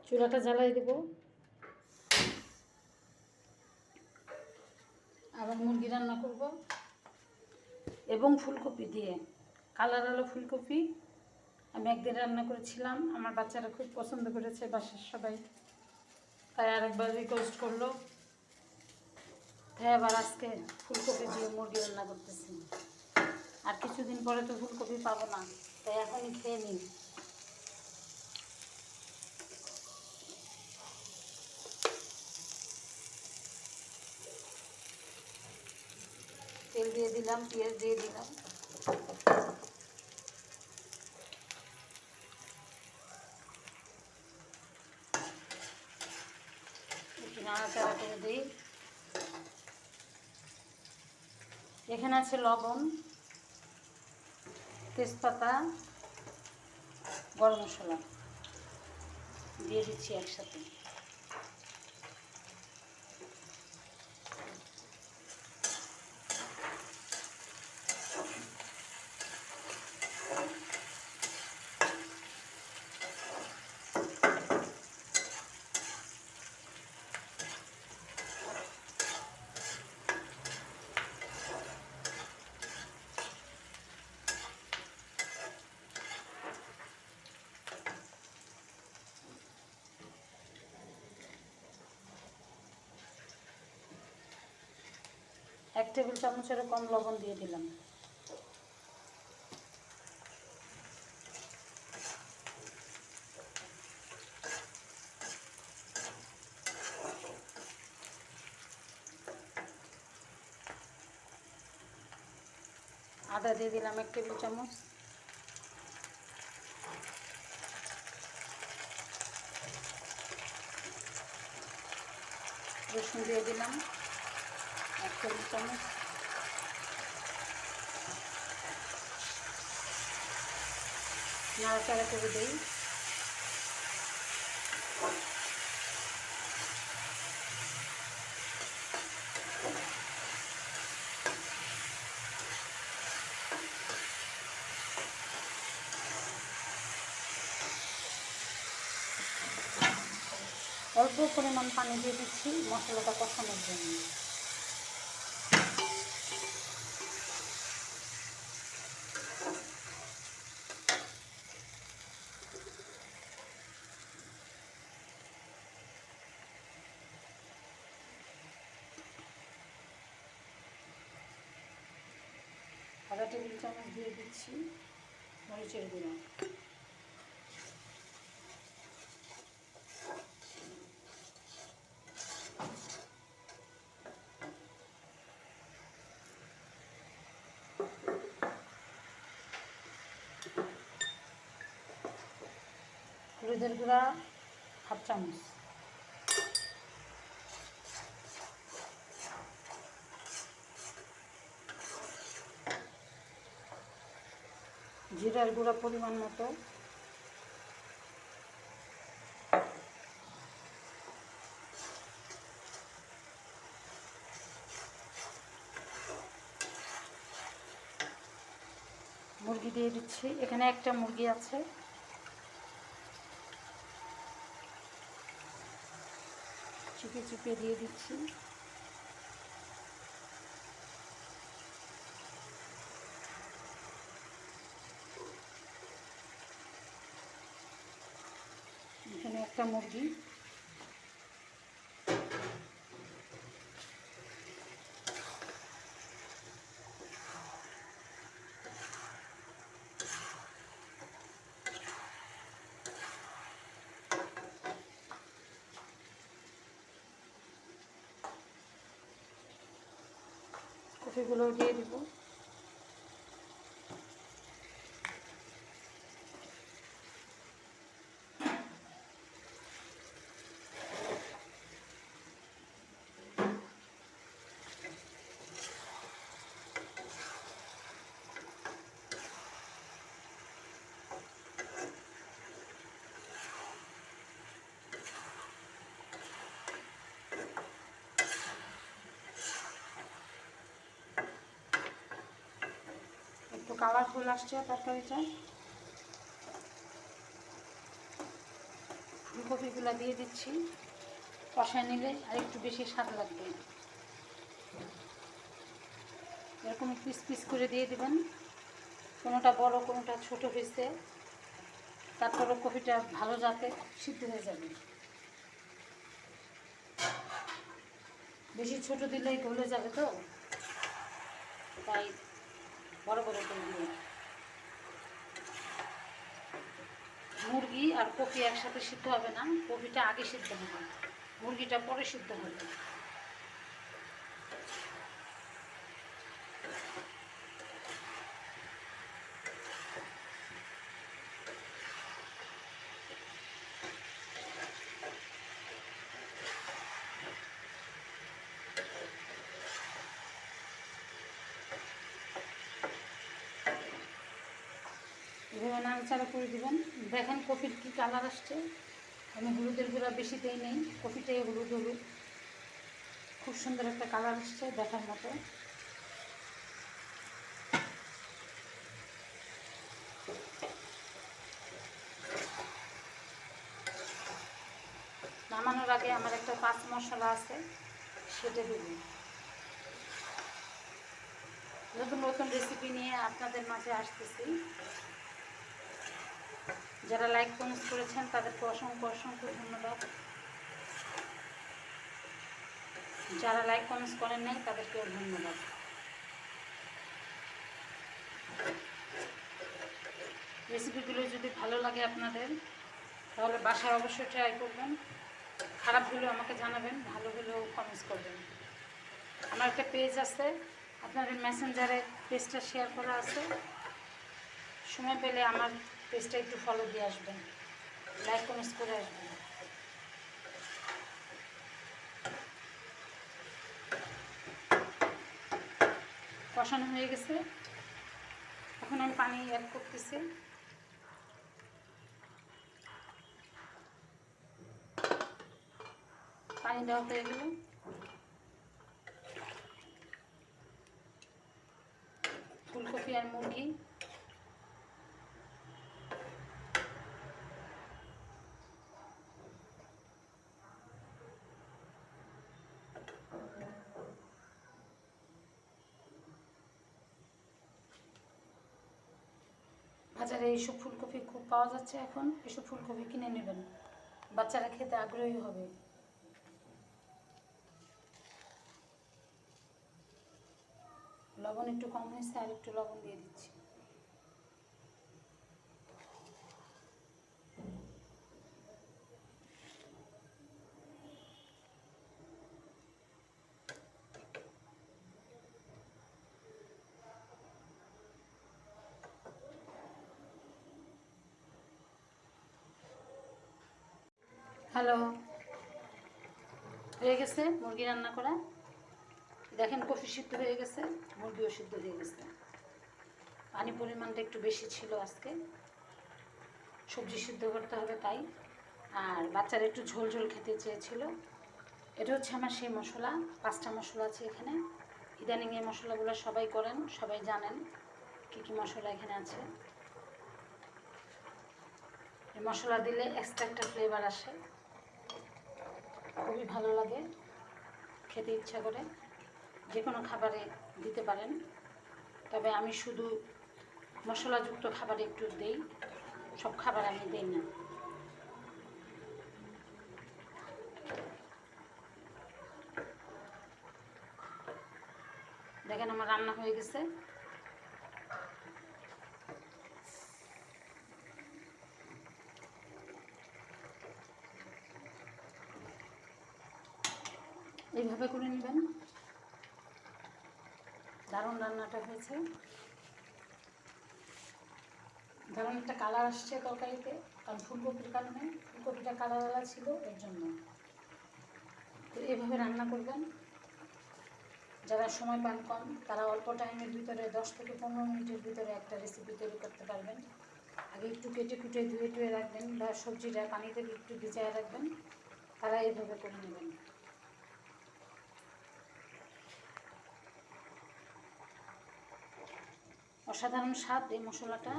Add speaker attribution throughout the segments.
Speaker 1: চুলাটা জ্বালাই দেব। আবার মুরগি রান্না করব এবং ফুলকপি দিয়ে, কালার আলো ফুলকপি। আমি একদিন রান্না করেছিলাম, আমার বাচ্চারা খুব পছন্দ করেছে, বাসার সবাই, তাই আরেকবার রিকোয়েস্ট করলো, তাই আবার আজকে ফুলকপি দিয়ে মুরগি রান্না করতেছি। আর কিছুদিন পরে তো ফুলকপি পাবো না, তাই এখনই খেয়ে নিই। তেল দিয়ে দিলাম, পেঁয়াজ দিয়ে দিলাম। একটু নাড়াচাড়া করে দিই। এখানে আছে লবণ, তেজপাতা, গরম মশলা দিয়ে দিচ্ছি একসাথে। এক টেবিল চামচেরও কম লবণ দিয়ে দিলাম। আদা দিয়ে দিলাম 1 টেবিল চামচ। রসুন দিয়ে দিলাম 1 টেবিল চামচ। নাড়াচাড়া করে দিই। অল্প পরিমাণ পানি দিয়ে দিচ্ছি মশলাটা কষানোর জন্য। আধা টেবিল চামচ দিয়ে দিচ্ছি মরিচের গুঁড়ো। হলুদের গুঁড়া 1/2 চামচ। জিরার গুঁড়া পরিমাণ মতো। মুরগি দিয়ে দিচ্ছি, এখানে একটা মুরগি আছে। চিপে চিপে দিয়ে দিচ্ছি। এখানে একটা মুরগি। কফিগুলো দিয়ে দিব। একটু কালারফুল আসছে তরকারিটা। ফুলকপিগুলো দিয়ে দিচ্ছি। কষায় নিলে আর একটু বেশি স্বাদ লাগবে। এরকম পিস পিস করে দিয়ে দেবেন, কোনোটা বড় কোনোটা ছোট হয়েছে, তারপরে কপিটা ভালো যাতে সিদ্ধ হয়ে যাবে। বেশি ছোট দিলেই গলে যাবে, তো তাই বড় বড় করে দিয়ে। মুরগি আর কপি একসাথে সিদ্ধ হবে না, কপিটা আগে সিদ্ধ হবে, মুরগিটা পরে সিদ্ধ হবে। এভাবে নাড়াচাড়া করে দেবেন। দেখেন কপির কী কালার আসছে। আমি হলুদের গুঁড়া বেশি দিই নেই, কপিটাই হলুদ হলুদ, খুব সুন্দর একটা কালার আসছে দেখার মতো। নামানোর আগে আমার একটা পাঁচ মশলা আছে, সেটা দেব। নতুন নতুন রেসিপি নিয়ে আপনাদের মাঝে আসতেছি। যারা লাইক কমেন্ট করেছেন তাদেরকে অসংখ্য অসংখ্য ধন্যবাদ। যারা লাইক কমেন্টস করেন নাই তাদেরকেও ধন্যবাদ। রেসিপিগুলো যদি ভালো লাগে আপনাদের, তাহলে বাসায় অবশ্যই ট্রাই করবেন। খারাপ হলেও আমাকে জানাবেন, ভালো হলেও কমেন্টস করবেন। আমার একটা পেজ আছে, আপনাদের মেসেঞ্জারে পেজটা শেয়ার করা আছে, সময় পেলে আমার পেজটা একটু ফলো দিয়ে আসবেন, লাইক কমেন্টস করে আসবেন। কষানো হয়ে গেছে, এখন আমি পানি অ্যাড করতেছি। পানি দেওয়া হয়ে গেল, ফুলকপি আর মুরগি বাজারে এইসব ফুলকপি খুব পাওয়া যাচ্ছে এখন, এসব ফুলকপি কিনে নেবেন, বাচ্চারা খেতে আগ্রহী হবে। লবণ একটু কম হয়েছে, আর একটু লবণ দিয়ে দিচ্ছি। হ্যালো, হয়ে গেছে মুরগি রান্না করা। দেখেন কফি সিদ্ধ হয়ে গেছে, মুরগিও সিদ্ধ হয়ে গেছে। পানি পরিমাণটা একটু বেশি ছিল আজকে, সবজি সিদ্ধ করতে হবে তাই। আর বাচ্চারা একটু ঝোল ঝোল খেতে চেয়েছিল। এটা হচ্ছে আমার সেই মশলা, 5টা মশলা আছে এখানে। ইদানিং এই মশলাগুলো সবাই করেন, সবাই জানেন কী কী মশলা এখানে আছে। এই মশলা দিলে এক্সট্রা একটা ফ্লেভার আসে, খুবই ভালো লাগে, খেতে ইচ্ছা করে। যে কোনো খাবারে দিতে পারেন, তবে আমি শুধু মশলাযুক্ত খাবারে একটু দিই, সব খাবার আমি দিই না। দেখেন আমার রান্না হয়ে গেছে। এইভাবে করে নেবেন, দারুণ রান্নাটা হয়েছে। দারুণ একটা কালার আসছে তরকারিতে, কারণ ফুলকপির কারণে, ফুলকপিটা কালারওয়ালা ছিল এর জন্য। তো এইভাবে রান্না করবেন। যারা সময় পান কম, তারা অল্প টাইমের ভিতরে 10 থেকে 15 মিনিটের ভিতরে একটা রেসিপি তৈরি করতে পারবেন। আগে একটু কেটে কুটে ধুয়ে টুয়ে রাখবেন, বা সবজিটা পানিতে একটু ভিজিয়ে রাখবেন, তারা এইভাবে করে নেবেন। অসাধারণ স্বাদ এই মশলাটা।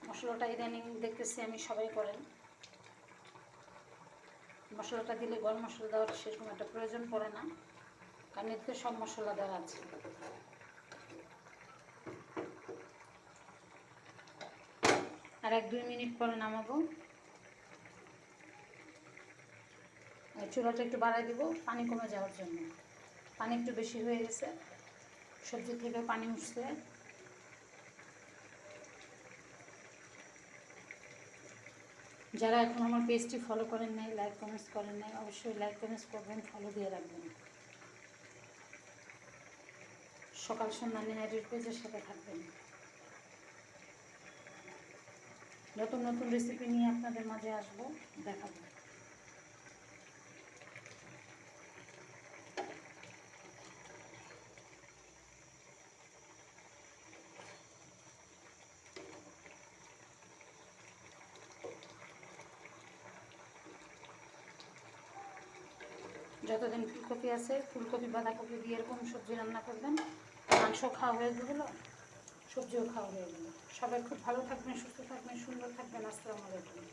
Speaker 1: মশলাটা ইদানিং দেখতেছি আমি সবাই করেন। মশলাটা দিলে গরম মশলা দেওয়ার সেরকম একটা প্রয়োজন পড়ে না, কারণ এতে সব মশলা দেওয়া আছে। আর 1-2 মিনিট পরে নামাবো। চুলাটা একটু বাড়াই দিব পানি কমে যাওয়ার জন্য। পানি একটু বেশি হয়ে গেছে, সবজি থেকে পানি উঠছে। যারা এখন আমার পেজটি ফলো করেন নাই, লাইক কমেন্টস করেন নাই, অবশ্যই লাইক কমেন্টস করবেন, ফলো দিয়ে রাখবেন। সকাল সন্ধ্যা নিহারির পেজের সাথে থাকবেন। নতুন নতুন রেসিপি নিয়ে আপনাদের মাঝে আসবো, দেখাবো। যতদিন ফুলকপি আছে, ফুলকপি বাঁধাকপি দিয়ে এরকম সবজি রান্না করবেন, মাংস খাওয়া হয়ে গেলো, সবজিও খাওয়া হয়ে গেলো। সবাই খুব ভালো থাকবেন, সুস্থ থাকবেন, সুন্দর থাকবেন। আসসালামু আলাইকুম।